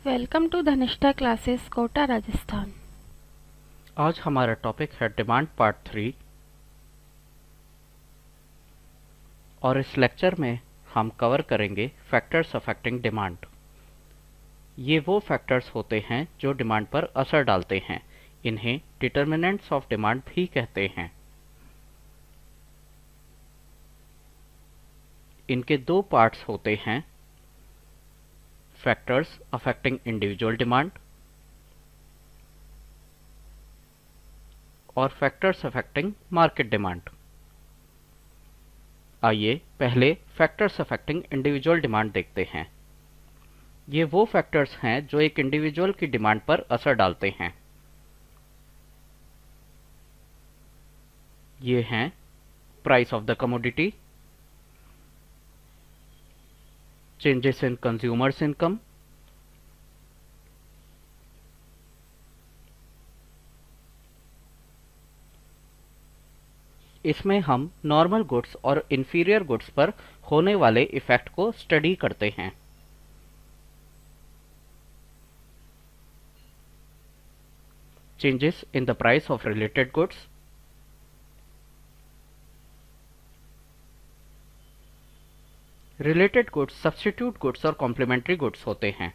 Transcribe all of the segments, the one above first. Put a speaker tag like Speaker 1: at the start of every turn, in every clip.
Speaker 1: Welcome to Dhanishtha classes Kota Rajasthan.
Speaker 2: आज हमारा topic है डिमांड पार्ट 3 और इस लेक्चर में हम कवर करेंगे फैक्टर्स अफेक्टिंग डिमांड। ये वो फैक्टर्स होते हैं जो डिमांड पर असर डालते हैं। इन्हें डिटर्मिनेंट्स ऑफ डिमांड भी कहते हैं। इनके दो पार्ट्स होते हैं, फैक्टर्स अफेक्टिंग इंडिविजुअल डिमांड और फैक्टर्स अफेक्टिंग मार्केट डिमांड। आइए पहले फैक्टर्स अफेक्टिंग इंडिविजुअल डिमांड देखते हैं। ये वो फैक्टर्स हैं जो एक इंडिविजुअल की डिमांड पर असर डालते हैं। ये हैं price of the commodity, changes in consumers income, इसमें हम नॉर्मल गुड्स और इंफीरियर गुड्स पर होने वाले इफेक्ट को स्टडी करते हैं। Changes in the price of related goods, related goods substitute goods और कॉम्प्लीमेंट्री गुड्स होते हैं।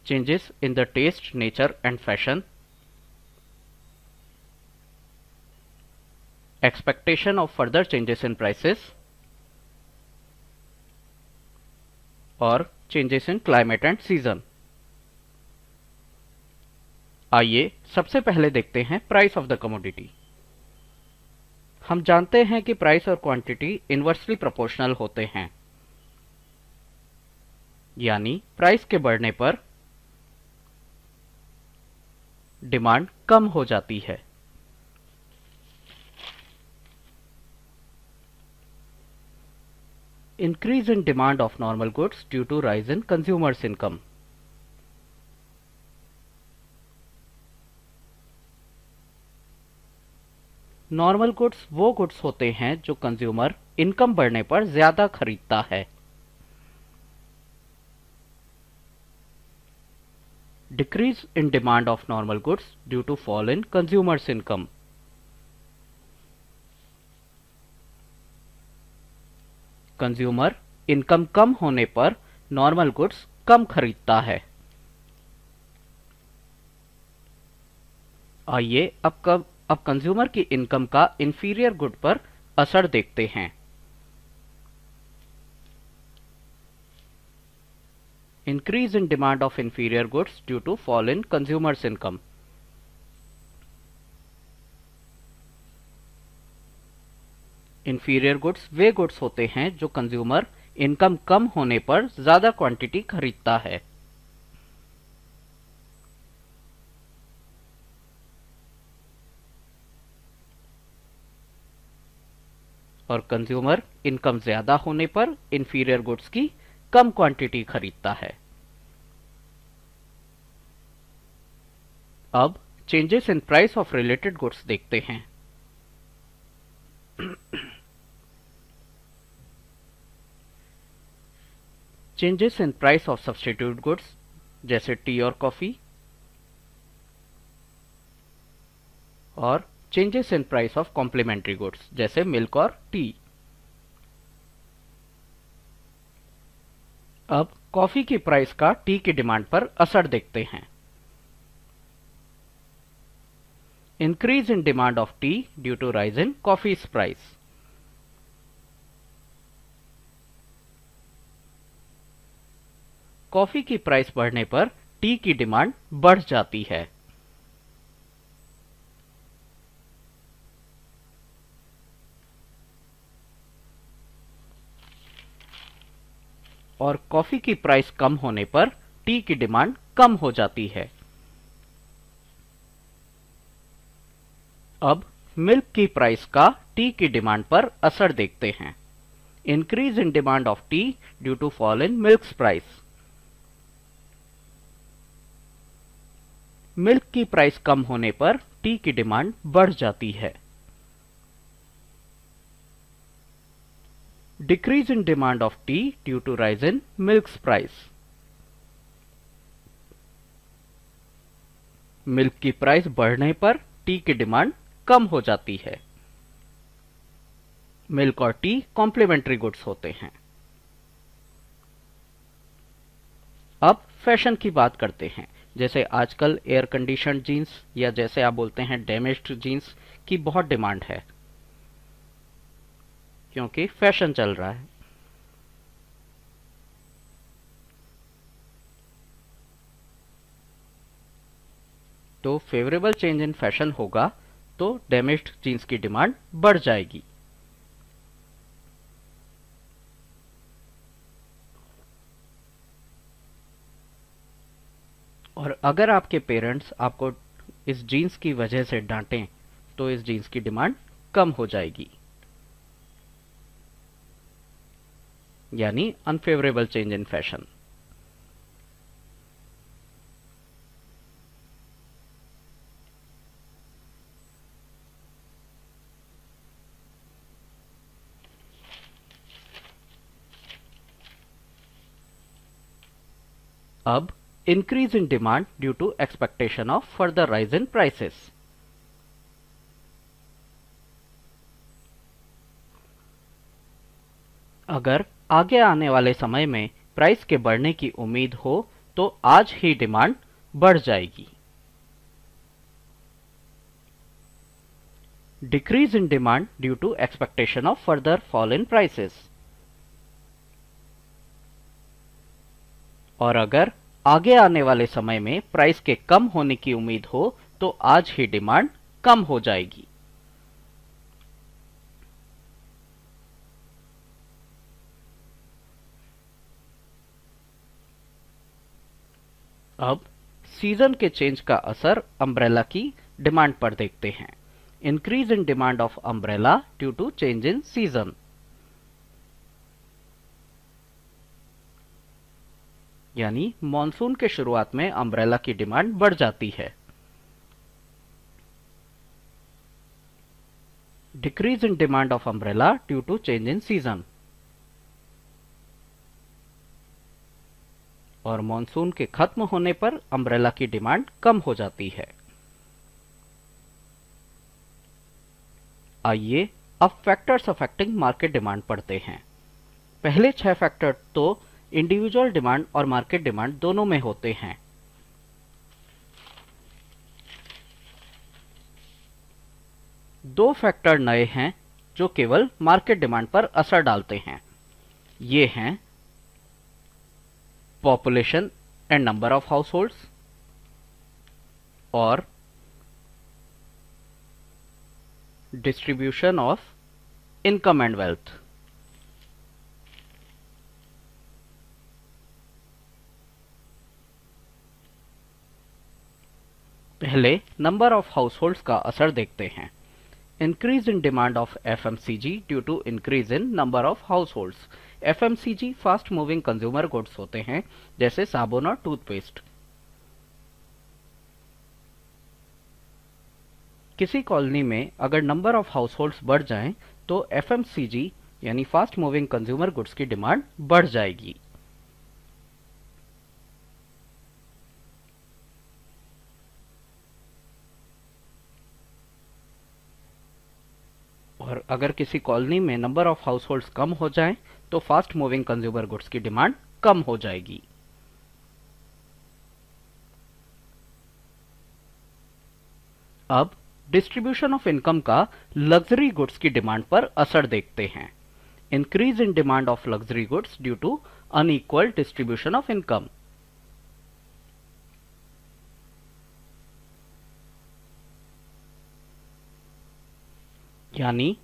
Speaker 2: Changes in the taste, nature and fashion, expectation of further changes in prices और changes in climate and season। आइए सबसे पहले देखते हैं price of the commodity. हम जानते हैं कि प्राइस और क्वांटिटी इनवर्सली प्रोपोर्शनल होते हैं, यानी प्राइस के बढ़ने पर डिमांड कम हो जाती है। Increase in demand of normal goods due to rise in consumers' income। Normal goods वो गुड्स होते हैं जो कंज्यूमर इनकम बढ़ने पर ज्यादा खरीदता है। Decrease in demand of normal goods due to fall in consumers income. Consumer income कम होने पर नॉर्मल गुड्स कम खरीदता है। आइए अब कंज्यूमर की इनकम का इंफीरियर गुड पर असर देखते हैं। Increase in demand of inferior goods due to fall in consumers income. Inferior goods वे गुड्स होते हैं जो कंज्यूमर इनकम कम होने पर ज्यादा क्वांटिटी खरीदता है। और कंज्यूमर इनकम ज्यादा होने पर इंफीरियर गुड्स की कम क्वांटिटी खरीदता है। अब changes in price of related goods देखते हैं। Changes in price of substitute goods जैसे टी और कॉफी, और changes in price of complementary goods जैसे मिल्क और टी। अब कॉफी की प्राइस का टी की डिमांड पर असर देखते हैं। Increase in demand of tea due to rise in coffee's price. Coffee की प्राइस बढ़ने पर टी की डिमांड बढ़ जाती है। और कॉफी की प्राइस कम होने पर टी की डिमांड कम हो जाती है। अब मिल्क की प्राइस का टी की डिमांड पर असर देखते हैं। Increase in demand of tea due to fall in milk price. Milk की प्राइस कम होने पर टी की डिमांड बढ़ जाती है। Decrease in demand of tea due to rise in milk price. Milk की प्राइस बढ़ने पर टी की डिमांड कम हो जाती है। मिल्क और टी कॉम्प्लीमेंट्री गुड्स होते हैं। अब फैशन की बात करते हैं। जैसे आजकल एयर कंडीशन जीन्स या जैसे आप बोलते हैं डैमेज्ड जीन्स की बहुत डिमांड है, क्योंकि फैशन चल रहा है। तो फेवरेबल चेंज इन फैशन होगा तो डैमेज्ड जीन्स की डिमांड बढ़ जाएगी। और अगर आपके पेरेंट्स आपको इस जीन्स की वजह से डांटें तो इस जीन्स की डिमांड कम हो जाएगी, यानी अनफेवरेबल चेंज इन फैशन। अब increase in demand due to expectation of further rise in prices। अगर आगे आने वाले समय में प्राइस के बढ़ने की उम्मीद हो तो आज ही डिमांड बढ़ जाएगी। Decrease in demand due to expectation of further fall in prices। और अगर आगे आने वाले समय में प्राइस के कम होने की उम्मीद हो तो आज ही डिमांड कम हो जाएगी। अब सीजन के चेंज का असर अम्ब्रेला की डिमांड पर देखते हैं। Increase in demand of umbrella due to change in season. यानी मॉनसून के शुरुआत में अम्ब्रेला की डिमांड बढ़ जाती है। Decrease in demand of umbrella due to change in season. और मॉनसून के खत्म होने पर अम्ब्रेला की डिमांड कम हो जाती है। आइए अब फैक्टर्स अफेक्टिंग मार्केट डिमांड पढ़ते हैं। पहले 6 फैक्टर तो इंडिविजुअल डिमांड और मार्केट डिमांड दोनों में होते हैं। दो फैक्टर नए हैं जो केवल मार्केट डिमांड पर असर डालते हैं। ये हैं population and number of households और distribution of income and wealth. पहले नंबर ऑफ हाउसहोल्ड्स का असर देखते हैं। Increase in demand of FMCG due to increase in number of households. FMCG fast moving consumer goods होते हैं, जैसे साबुन और टूथपेस्ट। किसी कॉलोनी में अगर नंबर ऑफ हाउसहोल्ड्स बढ़ जाएं तो एफएमसीजी यानी फास्ट मूविंग कंज्यूमर गुड्स की डिमांड बढ़ जाएगी। और अगर किसी कॉलोनी में नंबर ऑफ हाउसहोल्ड्स कम हो जाएं तो फास्ट मूविंग कंज्यूमर गुड्स की डिमांड कम हो जाएगी। अब डिस्ट्रीब्यूशन ऑफ इनकम का लग्जरी गुड्स की डिमांड पर असर देखते हैं। Increase in demand of luxury goods due to unequal distribution of income. यानी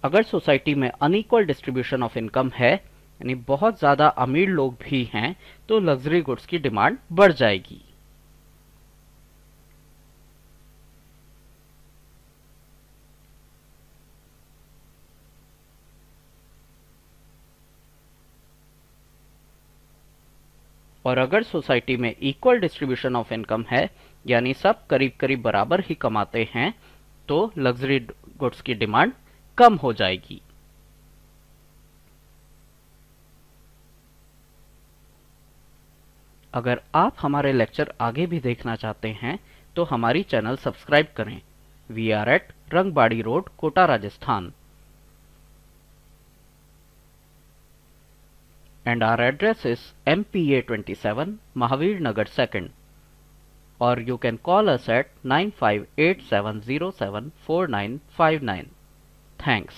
Speaker 2: अगर सोसाइटी में अनइक्वल डिस्ट्रीब्यूशन ऑफ इनकम है, यानी बहुत ज्यादा अमीर लोग भी हैं, तो लग्जरी गुड्स की डिमांड बढ़ जाएगी। और अगर सोसाइटी में इक्वल डिस्ट्रीब्यूशन ऑफ इनकम है, यानी सब करीब करीब बराबर ही कमाते हैं, तो लग्जरी गुड्स की डिमांड कम हो जाएगी। अगर आप हमारे लेक्चर आगे भी देखना चाहते हैं तो हमारी चैनल सब्सक्राइब करें। We are at Rangbari road, Kota, Rajasthan. And our address is MPA 27, Mahavir Nagar 2nd. Or you can call us at 9587074959. Thanks.